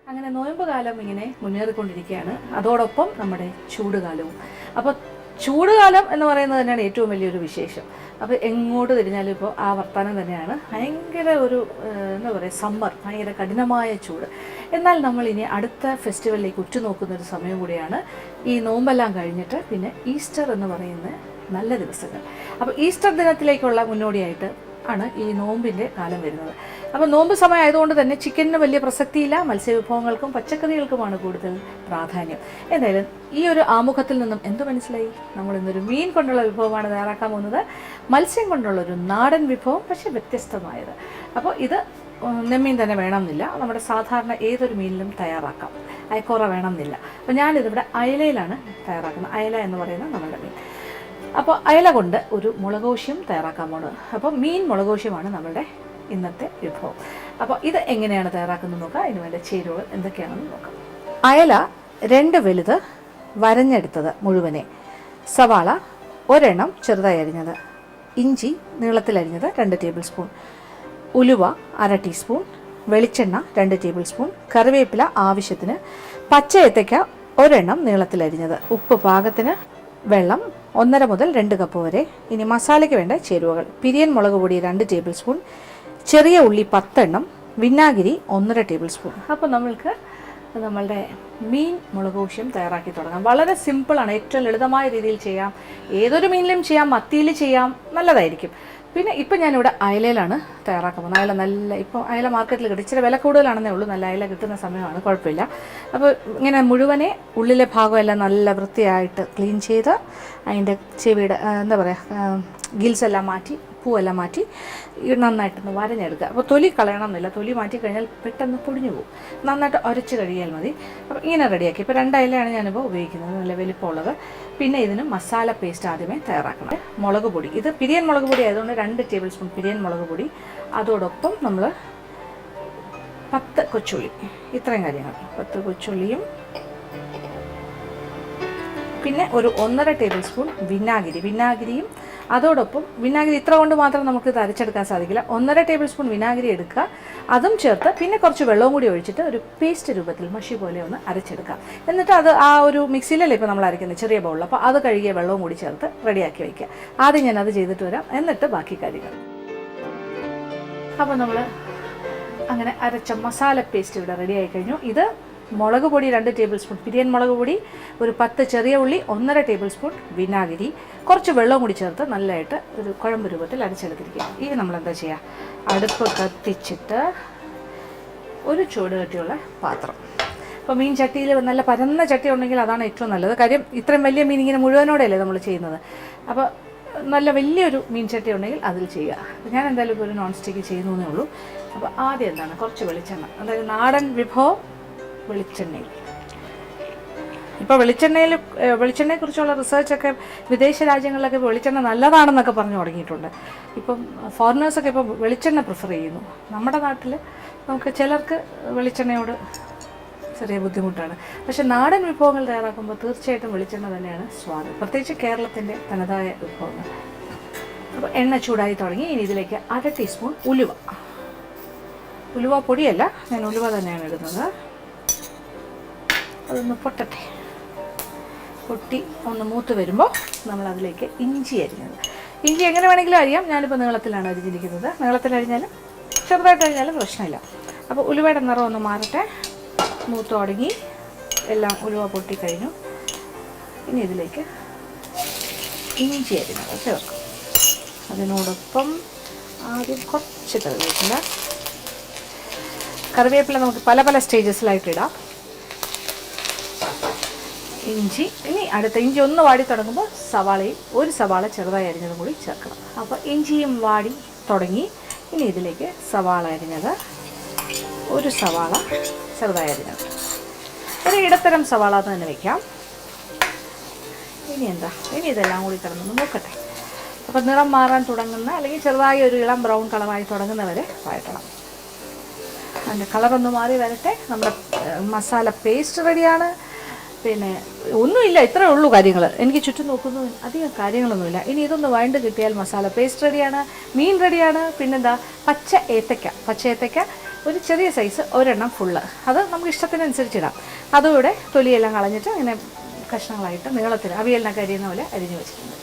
അങ്ങനെ നോയമ്പ് കാലം ഇങ്ങനെ മുന്നേറിക്കൊണ്ടിരിക്കുകയാണ്. അതോടൊപ്പം നമ്മുടെ ചൂടുകാലവും. അപ്പോൾ ചൂടുകാലം എന്ന് പറയുന്നത് തന്നെയാണ് ഏറ്റവും വലിയൊരു വിശേഷം. അപ്പോൾ എങ്ങോട്ട് തിരിഞ്ഞാലും ഇപ്പോൾ ആ വർത്തമാനം തന്നെയാണ്. ഭയങ്കര ഒരു എന്താ പറയുക, സമ്മർ, ഭയങ്കര കഠിനമായ ചൂട്. എന്നാൽ നമ്മളിനി അടുത്ത ഫെസ്റ്റിവലിലേക്ക് ഉറ്റുനോക്കുന്നൊരു സമയം കൂടിയാണ്. ഈ നോമ്പെല്ലാം കഴിഞ്ഞിട്ട് പിന്നെ ഈസ്റ്റർ എന്ന് പറയുന്ന നല്ല ദിവസങ്ങൾ. അപ്പോൾ ഈസ്റ്റർ ദിനത്തിലേക്കുള്ള മുന്നോടിയായിട്ട് ആണ് ഈ നോമ്പിൻ്റെ കാലം വരുന്നത്. അപ്പോൾ നോമ്പ് സമയം ആയതുകൊണ്ട് തന്നെ ചിക്കനിന് വലിയ പ്രസക്തിയില്ല, മത്സ്യവിഭവങ്ങൾക്കും പച്ചക്കറികൾക്കുമാണ് കൂടുതൽ പ്രാധാന്യം. എന്തായാലും ഈ ഒരു ആമുഖത്തിൽ നിന്നും എന്ത് മനസ്സിലായി? നമ്മൾ ഇന്നൊരു മീൻ കൊണ്ടുള്ള വിഭവമാണ് തയ്യാറാക്കാൻ പോകുന്നത്. മത്സ്യം കൊണ്ടുള്ളൊരു നാടൻ വിഭവം, പക്ഷേ വ്യത്യസ്തമായത്. അപ്പോൾ ഇത് നെമ്മീൻ തന്നെ വേണമെന്നില്ല, നമ്മുടെ സാധാരണ ഏതൊരു മീനിലും തയ്യാറാക്കാം. അയക്കോറ വേണമെന്നില്ല. അപ്പോൾ ഞാനിതിവിടെ അയലയിലാണ് തയ്യാറാക്കുന്നത്. അയല എന്ന് പറയുന്നത് നമ്മളുടെ മീൻ. അപ്പോൾ അയല കൊണ്ട് ഒരു മുളകോശ്യം തയ്യാറാക്കാൻ പോകുന്നത്. അപ്പോൾ മീൻ മുളകോശ്യമാണ് നമ്മളുടെ ഇന്നത്തെ വിഭവം. അപ്പോൾ ഇത് എങ്ങനെയാണ് തയ്യാറാക്കുന്നത് നോക്കാം. അതിന് വേണ്ട ചേരുവകൾ എന്തൊക്കെയാണെന്ന് നോക്കാം. അയല 2 വലുത് വരഞ്ഞെടുത്തത് മുഴുവനെ, സവാള 1 എണ്ണം ചെറുതായി അരിഞ്ഞത്, ഇഞ്ചി നീളത്തിലരിഞ്ഞത് 2 ടേബിൾ സ്പൂൺ, ഉലുവ 1/2 ടീസ്പൂൺ, വെളിച്ചെണ്ണ 2 ടേബിൾ സ്പൂൺ, കറിവേപ്പില ആവശ്യത്തിന്, പച്ച ഏത്തയ്ക്ക 1 എണ്ണം നീളത്തിലരിഞ്ഞത്, ഉപ്പ് പാകത്തിന്, വെള്ളം 1.5 മുതൽ 2 കപ്പ് വരെ. ഇനി മസാലയ്ക്ക് വേണ്ട ചേരുവകൾ: പിരിയൻ മുളക് പൊടി 2 ടേബിൾ സ്പൂൺ, ചെറിയ ഉള്ളി 10 എണ്ണം, വിനാഗിരി 1.5 ടേബിൾ സ്പൂൺ. അപ്പോൾ നമ്മൾക്ക് നമ്മളുടെ മീൻ മുളകോശ്യം തയ്യാറാക്കി തുടങ്ങാം. വളരെ സിമ്പിളാണ്, ഏറ്റവും ലളിതമായ രീതിയിൽ ചെയ്യാം. ഏതൊരു മീനിലും ചെയ്യാം, മത്തിയിൽ ചെയ്യാം, നല്ലതായിരിക്കും. പിന്നെ ഇപ്പം ഞാനിവിടെ അയലയിലാണ് തയ്യാറാക്കാൻ പോകുന്നത്. അയല നല്ല, ഇപ്പോൾ അയല മാർക്കറ്റിൽ കിട്ടും, ഇച്ചിരി വില കൂടുതലാണെന്നേ ഉള്ളൂ. നല്ല അയല കിട്ടുന്ന സമയമാണ്, കുഴപ്പമില്ല. അപ്പോൾ ഇങ്ങനെ മുഴുവനെ ഉള്ളിലെ ഭാഗമെല്ലാം നല്ല വൃത്തിയായിട്ട് ക്ലീൻ ചെയ്ത് അതിൻ്റെ ചെവിയുടെ എന്താ പറയുക, ഗിൽസ് എല്ലാം മാറ്റി, പൂവെല്ലാം മാറ്റി നന്നായിട്ടൊന്ന് വരഞ്ഞെടുക്കുക. അപ്പോൾ തൊലി കളയണമെന്നില്ല, തൊലി മാറ്റി കഴിഞ്ഞാൽ പെട്ടെന്ന് പൊടിഞ്ഞു പോകും. നന്നായിട്ട് ഉരച്ച് കഴിയാൽ മതി. അപ്പോൾ ഇങ്ങനെ റെഡിയാക്കി. ഇപ്പോൾ 2 അയലയാണ് ഞാനിപ്പോൾ ഉപയോഗിക്കുന്നത്, നല്ല വലിപ്പമുള്ളത്. പിന്നെ ഇതിന് മസാല പേസ്റ്റ് ആദ്യമേ തയ്യാറാക്കണം. മുളക് പൊടി, ഇത് പിരിയൻ മുളക് പൊടി ആയതുകൊണ്ട് 2 ടേബിൾ സ്പൂൺ പിരിയൻ മുളക് പൊടി. അതോടൊപ്പം നമ്മൾ 10 കൊച്ചുള്ളി, ഇത്രയും കാര്യങ്ങൾ, 10 കൊച്ചുള്ളിയും, പിന്നെ ഒരു 1.5 ടേബിൾ സ്പൂൺ വിനാഗിരിയും. അതോടൊപ്പം വിനാഗിരി ഇത്ര കൊണ്ട് മാത്രം നമുക്ക് ഇത് അരച്ചെടുക്കാൻ സാധിക്കില്ല. 1.5 ടേബിൾ സ്പൂൺ വിനാഗിരി എടുക്കുക, അതും ചേർത്ത് പിന്നെ കുറച്ച് വെള്ളവും കൂടി ഒഴിച്ചിട്ട് ഒരു പേസ്റ്റ് രൂപത്തിൽ മഷി പോലെ ഒന്ന് അരച്ചെടുക്കുക. എന്നിട്ട് അത് ആ ഒരു മിക്സിയിലല്ലേ ഇപ്പോൾ നമ്മൾ അരയ്ക്കുന്നത്, ചെറിയ ബൗളിൽ, അപ്പോൾ അത് കഴുകിയ വെള്ളവും കൂടി ചേർത്ത് റെഡിയാക്കി വയ്ക്കുക. ആദ്യം ഞാനത് ചെയ്തിട്ട് വരാം, എന്നിട്ട് ബാക്കി കാര്യങ്ങൾ. അപ്പോൾ നമ്മൾ അങ്ങനെ അരച്ച മസാല പേസ്റ്റ് ഇവിടെ റെഡിയായി കഴിഞ്ഞു. ഇത് മുളക് പൊടി 2 ടേബിൾ സ്പൂൺ പിരിയൻ മുളക് പൊടി, ഒരു 10 ചെറിയ ഉള്ളി, 1.5 ടേബിൾ സ്പൂൺ വിനാഗിരി, കുറച്ച് വെള്ളം കൂടി ചേർത്ത് നല്ലതായിട്ട് ഒരു കുഴമ്പ് രൂപത്തിൽ അരച്ചെടുത്തിരിക്കുക. ഇനി നമ്മളെന്താ ചെയ്യുക, അടുപ്പ് കത്തിച്ചിട്ട് ഒരു ചൂട് കട്ടിയുള്ള പാത്രം. അപ്പോൾ മീൻ ചട്ടിയിൽ നല്ല പരന്ന ചട്ടി ഉണ്ടെങ്കിൽ അതാണ് ഏറ്റവും നല്ലത്. കാര്യം ഇത്രയും വലിയ മീൻ ഇങ്ങനെ മുഴുവനോടെയല്ലേ നമ്മൾ ചെയ്യുന്നത്. അപ്പോൾ നല്ല വലിയൊരു മീൻ ചട്ടി ഉണ്ടെങ്കിൽ അതിൽ ചെയ്യുക. ഞാൻ എന്തായാലും ഇപ്പോൾ ഒരു നോൺ സ്റ്റിക്ക് ചെയ്യുന്നേ ഉള്ളൂ. അപ്പോൾ ആദ്യം എന്താണ്, കുറച്ച് വെളിച്ചെണ്ണ, അതായത് നാടൻ വിഭവം വെളിച്ചെണ്ണയിൽ. ഇപ്പോൾ വെളിച്ചെണ്ണയെക്കുറിച്ചുള്ള റിസർച്ചൊക്കെ വിദേശ രാജ്യങ്ങളിലൊക്കെ വെളിച്ചെണ്ണ നല്ലതാണെന്നൊക്കെ പറഞ്ഞു തുടങ്ങിയിട്ടുണ്ട്. ഇപ്പം ഫോറിനേഴ്സൊക്കെ ഇപ്പോൾ വെളിച്ചെണ്ണ പ്രിഫർ ചെയ്യുന്നു. നമ്മുടെ നാട്ടിൽ നമുക്ക് ചിലർക്ക് വെളിച്ചെണ്ണയോട് ചെറിയ ബുദ്ധിമുട്ടാണ്. പക്ഷേ നാടൻ വിഭവങ്ങൾ തയ്യാറാക്കുമ്പോൾ തീർച്ചയായിട്ടും വെളിച്ചെണ്ണ തന്നെയാണ് സ്വാദ്, പ്രത്യേകിച്ച് കേരളത്തിൻ്റെ തനതായ വിഭവങ്ങൾ. അപ്പോൾ എണ്ണ ചൂടായി തുടങ്ങി. ഇനി ഇതിലേക്ക് 1/2 ടീസ്പൂൺ ഉലുവ പൊടിയല്ല, ഞാൻ ഉലുവ തന്നെയാണ് ഇടുന്നത്. അതൊന്ന് പൊട്ടി ഒന്ന് മൂത്ത് വരുമ്പോൾ നമ്മളതിലേക്ക് ഇഞ്ചി അരിഞ്ഞത്. ഇഞ്ചി എങ്ങനെ വേണമെങ്കിലും അരിയാം, ഞാനിപ്പോൾ നീളത്തിലാണ് അരിഞ്ഞിരിക്കുന്നത്. നീളത്തിലരിഞ്ഞാലും ചെറുതായിട്ട് അരിഞ്ഞാലും പ്രശ്നമില്ല. അപ്പോൾ ഉലുവയുടെ നിറം ഒന്ന് മാറട്ടെ. മൂത്ത് തുടങ്ങി, എല്ലാം ഉലുവ പൊട്ടിക്കഴിഞ്ഞു. ഇനി ഇതിലേക്ക് ഇഞ്ചി അരിഞ്ഞത് ചേർക്കും. അതിനോടൊപ്പം ആദ്യം കുറച്ച് കറിവേപ്പില നമുക്ക് പല സ്റ്റേജസിലായിട്ട് ഇടാം. ഇഞ്ചി, ഇനി അടുത്ത ഇഞ്ചി ഒന്ന് വാടി തുടങ്ങുമ്പോൾ ഒരു സവാള ചെറുതായി അരിഞ്ഞതും കൂടി ചേർക്കണം. അപ്പോൾ ഇഞ്ചിയും വാടി തുടങ്ങി. ഇനി ഇതിലേക്ക് സവാള അരിഞ്ഞത്, ഒരു സവാള ചെറുതായി അരിഞ്ഞത്, ഒരു ഇടത്തരം സവാള തന്നെ വയ്ക്കാം. ഇനി ഇതെല്ലാം കൂടി കിടന്നൊന്ന് നോക്കട്ടെ. അപ്പോൾ നിറം മാറാൻ തുടങ്ങുന്ന, അല്ലെങ്കിൽ ചെറുതായി ഒരു ഇളം ബ്രൗൺ കളറായി തുടങ്ങുന്നവരെ വഴറ്റണം. അതിൻ്റെ കളറൊന്ന് മാറി വരട്ടെ. നമ്മുടെ മസാല പേസ്റ്റ് റെഡിയാണ്. പിന്നെ ഒന്നുമില്ല, ഇത്രയേ ഉള്ളൂ കാര്യങ്ങൾ. എനിക്ക് ചുറ്റും നോക്കുന്നു, അധികം കാര്യങ്ങളൊന്നുമില്ല. ഇനി ഇതൊന്ന് വഴണ്ട് കിട്ടിയാൽ മസാല പേസ്റ്റ് റെഡിയാണ്, മീൻ റെഡിയാണ്. പിന്നെന്താ, പച്ച ഏത്തയ്ക്ക ഒരു ചെറിയ സൈസ് ഒരെണ്ണം ഫുള്ള്, അത് നമുക്ക് ഇഷ്ടത്തിനനുസരിച്ചിടാം. അതുകൂടെ തൊലിയെല്ലാം കളഞ്ഞിട്ട് ഇങ്ങനെ കഷ്ണങ്ങളായിട്ട് നീളത്തിൽ അവിയലിനൊക്കെ അരിയുന്ന പോലെ അരിഞ്ഞു വെച്ചിട്ടുണ്ട്.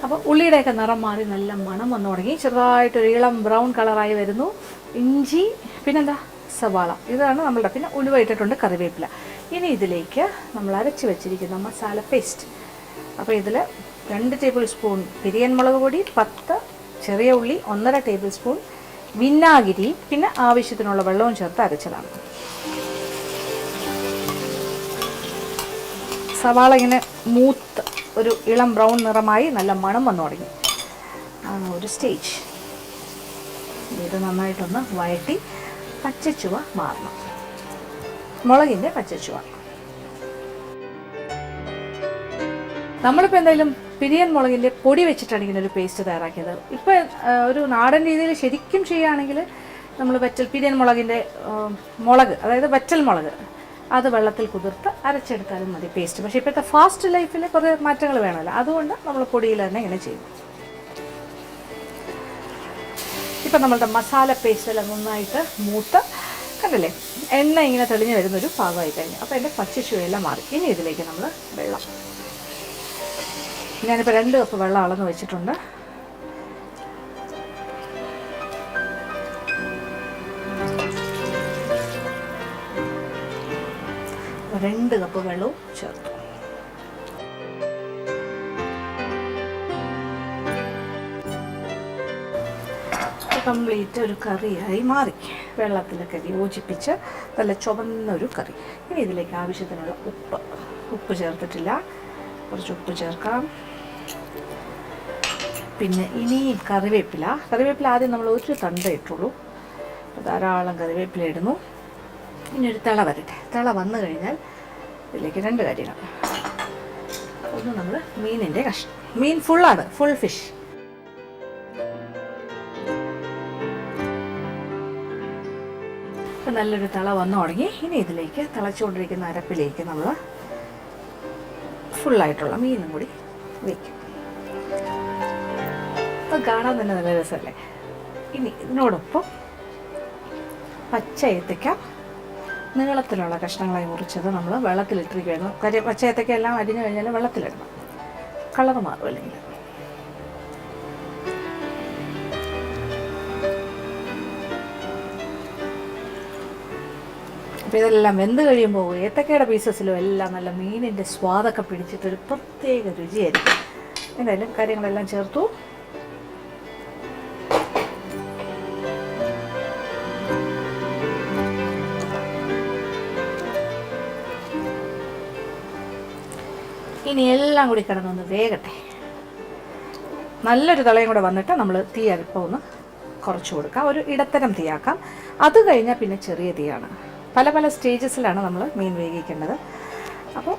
അപ്പോൾ ഉള്ളിയുടെയൊക്കെ നിറം മാറി നല്ല മണം വന്നു തുടങ്ങി, ചെറുതായിട്ടൊരു ഇളം ബ്രൗൺ കളറായി വരുന്നു. ഇഞ്ചി, പിന്നെന്താ സവാള, ഇതാണ് നമ്മളുടെ. പിന്നെ ഉലുവ ഇട്ടിട്ടുണ്ട്, കറിവേപ്പില. ഇനി ഇതിലേക്ക് നമ്മൾ അരച്ച് വെച്ചിരിക്കുന്ന മസാല പേസ്റ്റ്. അപ്പോൾ ഇതിൽ 2 ടേബിൾ സ്പൂൺ പിരിയൻ മുളക് പൊടി, 10 ചെറിയ ഉള്ളി, 1.5 ടേബിൾ സ്പൂൺ വിനാഗിരി, പിന്നെ ആവശ്യത്തിനുള്ള വെള്ളവും ചേർത്ത് അരച്ചതാണ്. സവാള ഇങ്ങനെ മൂത്ത് ഒരു ഇളം ബ്രൗൺ നിറമായി നല്ല മണം വന്നു തുടങ്ങി. ഒരു സ്റ്റേജ് ഇത് നന്നായിട്ടൊന്ന് വഴറ്റി പച്ചച്ചുവ മാറണം, മുളകിൻ്റെ പച്ചച്ചുവ. നമ്മളിപ്പോൾ എന്തായാലും പിരിയൻ മുളകിൻ്റെ പൊടി വെച്ചിട്ടാണ് ഇങ്ങനെ ഒരു പേസ്റ്റ് തയ്യാറാക്കിയത്. ഇപ്പോൾ ഒരു നാടൻ രീതിയിൽ ശരിക്കും ചെയ്യുകയാണെങ്കിൽ നമ്മൾ പിരിയൻ മുളകിൻ്റെ മുളക്, അതായത് വറ്റൽ മുളക്, അത് വെള്ളത്തിൽ കുതിർത്ത് അരച്ചെടുത്താലും മതി പേസ്റ്റ്. പക്ഷേ ഇപ്പോഴത്തെ ഫാസ്റ്റ് ലൈഫിൽ കുറേ മാറ്റങ്ങൾ വേണമല്ലോ, അതുകൊണ്ട് നമ്മൾ പൊടിയിൽ തന്നെ ഇങ്ങനെ ചെയ്യും. ഇപ്പം നമ്മളുടെ മസാല പേസ്റ്റെല്ലാം നന്നായിട്ട് മൂത്ത് കണ്ടില്ലേ, എണ്ണ ഇങ്ങനെ തെളിഞ്ഞ് വരുന്നൊരു ഭാഗമായി കഴിഞ്ഞു. അപ്പോൾ എൻ്റെ പച്ചച്ചുവയെല്ലാം മാറി. ഇനി ഇതിലേക്ക് നമ്മൾ വെള്ളം, ഞാനിപ്പോൾ 2 കപ്പ് വെള്ളം അളന്ന് വെച്ചിട്ടുണ്ട്. രണ്ട് കപ്പ് വെള്ളവും ചേർത്തു. കംപ്ലീറ്റ് ഒരു കറിയായി മാറി, വെള്ളത്തിലൊക്കെ യോജിപ്പിച്ച് നല്ല ചുവന്നൊരു കറി. ഇനി ഇതിലേക്ക് ആവശ്യത്തിനുള്ള ഉപ്പ് ചേർത്തിട്ടില്ല, കുറച്ച് ഉപ്പ് ചേർക്കാം. പിന്നെ ഇനി കറിവേപ്പില ആദ്യം നമ്മൾ ഒരു തണ്ട് ഇട്ടുള്ളൂ, ധാരാളം കറിവേപ്പില ഇടുന്നു. ഇനി ഒരു തിള വരട്ടെ. തിള വന്നു കഴിഞ്ഞാൽ ഇതിലേക്ക് 2 കാര്യങ്ങൾ. ഒന്ന് നമ്മൾ മീനിൻ്റെ കഷ്ണം, മീൻ ഫുള്ളാണ്, ഫുൾ ഫിഷ്. ഇപ്പം നല്ലൊരു തിള വന്നു തുടങ്ങി. ഇനി ഇതിലേക്ക് തിളച്ചുകൊണ്ടിരിക്കുന്ന അരപ്പിലേക്ക് നമ്മൾ ഫുള്ളായിട്ടുള്ള മീനും കൂടി വയ്ക്കും. അപ്പം കാണാൻ തന്നെ നല്ല രസമല്ലേ. ഇനി ഇതിനോടൊപ്പം പച്ച ഏത്തയ്ക്ക നീളത്തിലുള്ള കഷ്ണങ്ങളായി മുറിച്ചത് നമ്മൾ വെള്ളത്തിലിട്ടിരിക്കുകയായിരുന്നു. പച്ച ഏത്തയ്ക്ക എല്ലാം അരിഞ്ഞു കഴിഞ്ഞാൽ വെള്ളത്തിലിടണം, കളർ മാറും അല്ലെങ്കിൽ. അപ്പോൾ ഇതെല്ലാം വെന്ത് കഴിയുമ്പോൾ ഏത്തക്കയുടെ പീസസിലും എല്ലാം നല്ല മീനിൻ്റെ സ്വാദൊക്കെ പിടിച്ചിട്ടൊരു പ്രത്യേക രുചിയായിരിക്കും. എന്തായാലും കാര്യങ്ങളെല്ലാം ചേർത്തു. ഇനി എല്ലാം കൂടി കിടന്നൊന്ന് വേകട്ടെ. നല്ലൊരു തിളയും കൂടെ വന്നിട്ട് നമ്മൾ തീ അല്പം ഒന്ന് കുറച്ച് കൊടുക്കാം, ഒരു ഇടത്തരം തീയാക്കാം. അത് കഴിഞ്ഞാൽ പിന്നെ ചെറിയ തീയാണ്. പല സ്റ്റേജസിലാണ് നമ്മൾ മീൻ വേവിക്കേണ്ടത്. അപ്പോൾ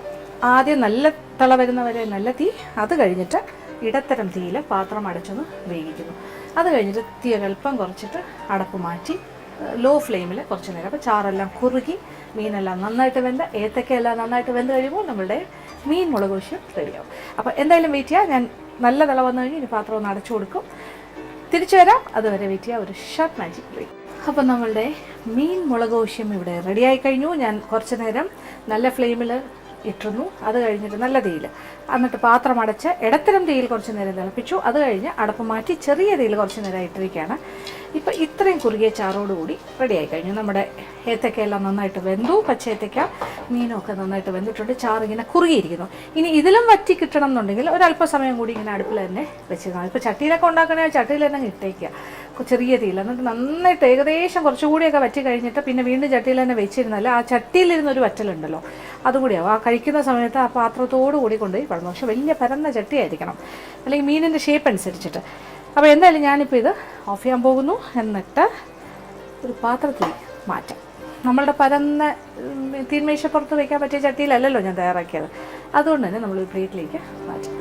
ആദ്യം നല്ല തിള വരുന്നവരെ നല്ല തീ, അത് കഴിഞ്ഞിട്ട് ഇടത്തരം തീയിൽ പാത്രം അടച്ചൊന്ന് വേവിക്കുന്നു. അത് കഴിഞ്ഞിട്ട് തീ അല്പം കുറച്ചിട്ട് അടപ്പ് മാറ്റി ലോ ഫ്ലെയിമിൽ കുറച്ച് നേരം. അപ്പോൾ ചാറെല്ലാം കുറുകി മീനെല്ലാം നന്നായിട്ട് വെന്ത് ഏത്തക്കയെല്ലാം നന്നായിട്ട് വെന്ത് കഴിയുമ്പോൾ നമ്മളുടെ മീൻ മുളക് ദോശ റെഡിയാവും. അപ്പോൾ എന്തായാലും വെയിറ്റ് ചെയ്യാം. ഞാൻ നല്ല തിള വന്നു കഴിഞ്ഞ് ഇനി പാത്രം ഒന്ന് അടച്ചു കൊടുക്കും, തിരിച്ചു വരാം. അതുവരെ വെയിറ്റ് ചെയ്യാം, ഒരു ഷോർട്ട് മാജിക് ബ്രേക്ക്. അപ്പോൾ നമ്മളുടെ മീൻ മുളക് ദോശയും ഇവിടെ റെഡിയായി കഴിഞ്ഞു. ഞാൻ കുറച്ച് നേരം നല്ല ഫ്ലെയിമിൽ ഇട്ടിരുന്നു, അത് കഴിഞ്ഞിട്ട് നല്ല തീയിൽ, എന്നിട്ട് പാത്രം അടച്ച് ഇടത്തരം തീയിൽ കുറച്ച് നേരം തിളപ്പിച്ചു. അത് കഴിഞ്ഞ് അടപ്പ് മാറ്റി ചെറിയ തീയിൽ കുറച്ച് നേരം ഇട്ടിരിക്കുകയാണ്. ഇപ്പോൾ ഇത്രയും കുറുകിയ ചാറോടുകൂടി റെഡിയായി കഴിഞ്ഞു. നമ്മുടെ ഏത്തക്കയെല്ലാം നന്നായിട്ട് വെന്തു, പച്ച ഏത്തക്ക മീനൊക്കെ നന്നായിട്ട് വെന്തിട്ടുണ്ട്, ചാറിങ്ങനെ കുറുകിയിരിക്കുന്നു. ഇനി ഇതിലും വറ്റി കിട്ടണം എന്നുണ്ടെങ്കിൽ ഒരല്പസമയം കൂടി ഇങ്ങനെ അടുപ്പിൽ തന്നെ വെച്ചിരുന്നു. ഇപ്പോൾ ചട്ടിയിലൊക്കെ ഉണ്ടാക്കണമെങ്കിൽ ചട്ടിയിൽ തന്നെ ഇട്ടേക്കുക ചെറിയ തീയിൽ, എന്നിട്ട് നന്നായിട്ട് ഏകദേശം കുറച്ചുകൂടിയൊക്കെ വറ്റി കഴിഞ്ഞിട്ട് പിന്നെ വീണ്ടും ചട്ടിയിൽ തന്നെ വെച്ചിരുന്നാൽ ആ ചട്ടിയിലിരുന്നൊരു വറ്റലുണ്ടല്ലോ അതുകൂടിയാവും. ആ കഴിക്കുന്ന സമയത്ത് ആ പാത്രത്തോടു കൂടി കൊണ്ടുപോയി പടന്നു. പക്ഷെ വലിയ പരന്ന ചട്ടിയായിരിക്കണം, അല്ലെങ്കിൽ മീനിൻ്റെ ഷേപ്പ് അനുസരിച്ചിട്ട്. അപ്പോൾ എന്തായാലും ഞാനിപ്പോൾ ഇത് ഓഫ് ചെയ്യാൻ പോകുന്നു, എന്നിട്ട് ഒരു പാത്രത്തിൽ മാറ്റാം. നമ്മളുടെ പരന്ന തീന്മേശപ്പുറത്ത് വയ്ക്കാൻ പറ്റിയ ചട്ടിയിലല്ലല്ലോ ഞാൻ തയ്യാറാക്കിയത്, അതുകൊണ്ട് തന്നെ നമ്മൾ പ്ലേറ്റിലേക്ക് മാറ്റാം.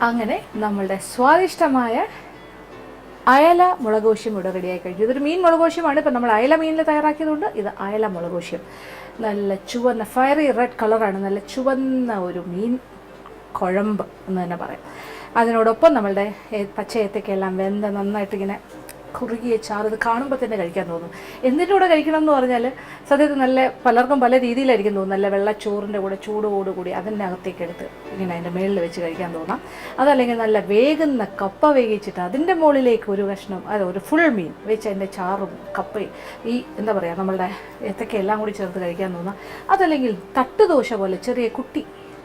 അങ്ങനെ നമ്മളുടെ സ്വാദിഷ്ടമായ അയല മുളകോശ്യം ഇവിടെ റെഡിയായി കഴിഞ്ഞു. ഇതൊരു മീൻ മുളകോശ്യമാണ്. ഇപ്പം നമ്മൾ അയല മീനിൽ തയ്യാറാക്കിയതുകൊണ്ട് ഇത് അയല മുളകോശ്യം. നല്ല ചുവന്ന ഫയറി റെഡ് കളറാണ്. നല്ല ചുവന്ന ഒരു മീൻ കുഴമ്പ് എന്ന് തന്നെ പറയാം. അതിനോടൊപ്പം നമ്മളുടെ പച്ച ഏത്തക്കയെല്ലാം വെന്ത നന്നായിട്ടിങ്ങനെ കുറുകിയ ചാറ്. ഇത് കാണുമ്പോൾ തന്നെ കഴിക്കാൻ തോന്നും. എന്തിൻ്റെ കൂടെ കഴിക്കണം എന്ന് പറഞ്ഞാൽ സത്യത്തിൽ നല്ല പലർക്കും പല രീതിയിലായിരിക്കും തോന്നും. നല്ല വെള്ളച്ചോറിൻ്റെ കൂടെ ചൂടോടുകൂടി അതിൻ്റെ അകത്തേക്ക് എടുത്ത് ഇങ്ങനെ അതിൻ്റെ മേളിൽ വെച്ച് കഴിക്കാൻ തോന്നാം. അതല്ലെങ്കിൽ നല്ല വേകുന്ന കപ്പ വേവിച്ചിട്ട് അതിൻ്റെ മുകളിലേക്ക് ഒരു കഷ്ണം ഒരു ഫുൾ മീൻ വെച്ച് അതിൻ്റെ ചാറും കപ്പയും ഈ എന്താ പറയുക നമ്മളുടെ ഏത്തക്കയെല്ലാം കൂടി ചേർത്ത് കഴിക്കാൻ തോന്നാം. അതല്ലെങ്കിൽ തട്ടുദോശ പോലെ ചെറിയ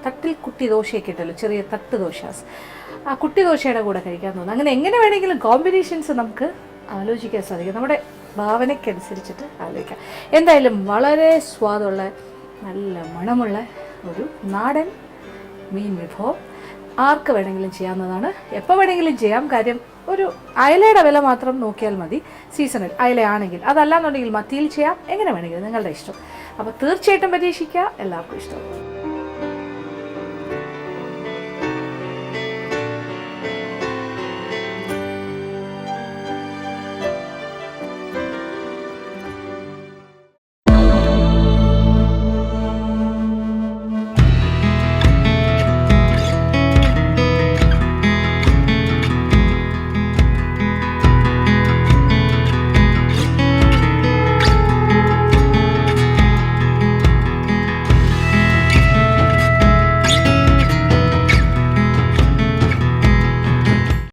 തട്ടിൽ കുട്ടി ദോശയൊക്കെ ഇട്ടല്ലോ, ചെറിയ തട്ട് ദോശാസ്, ആ കുട്ടി ദോശയുടെ കൂടെ കഴിക്കാൻ തോന്നുന്നു. അങ്ങനെ എങ്ങനെ വേണമെങ്കിലും കോമ്പിനേഷൻസ് നമുക്ക് ആലോചിക്കാൻ സാധിക്കും. നമ്മുടെ ഭാവനയ്ക്കനുസരിച്ചിട്ട് ആലോചിക്കാം. എന്തായാലും വളരെ സ്വാദുള്ള നല്ല മണമുള്ള ഒരു നാടൻ മീൻ വിഭവം ആർക്ക് വേണമെങ്കിലും ചെയ്യാവുന്നതാണ്. എപ്പോൾ വേണമെങ്കിലും ചെയ്യാം. കാര്യം ഒരു അയലയുടെ വില മാത്രം നോക്കിയാൽ മതി. സീസണിൽ അയലയാണെങ്കിൽ, അതല്ലാന്നുണ്ടെങ്കിൽ മത്തിയിൽ ചെയ്യാം. എങ്ങനെ വേണമെങ്കിലും നിങ്ങളുടെ ഇഷ്ടം. അപ്പോൾ തീർച്ചയായിട്ടും പരീക്ഷിക്കുക. എല്ലാവർക്കും ഇഷ്ടം.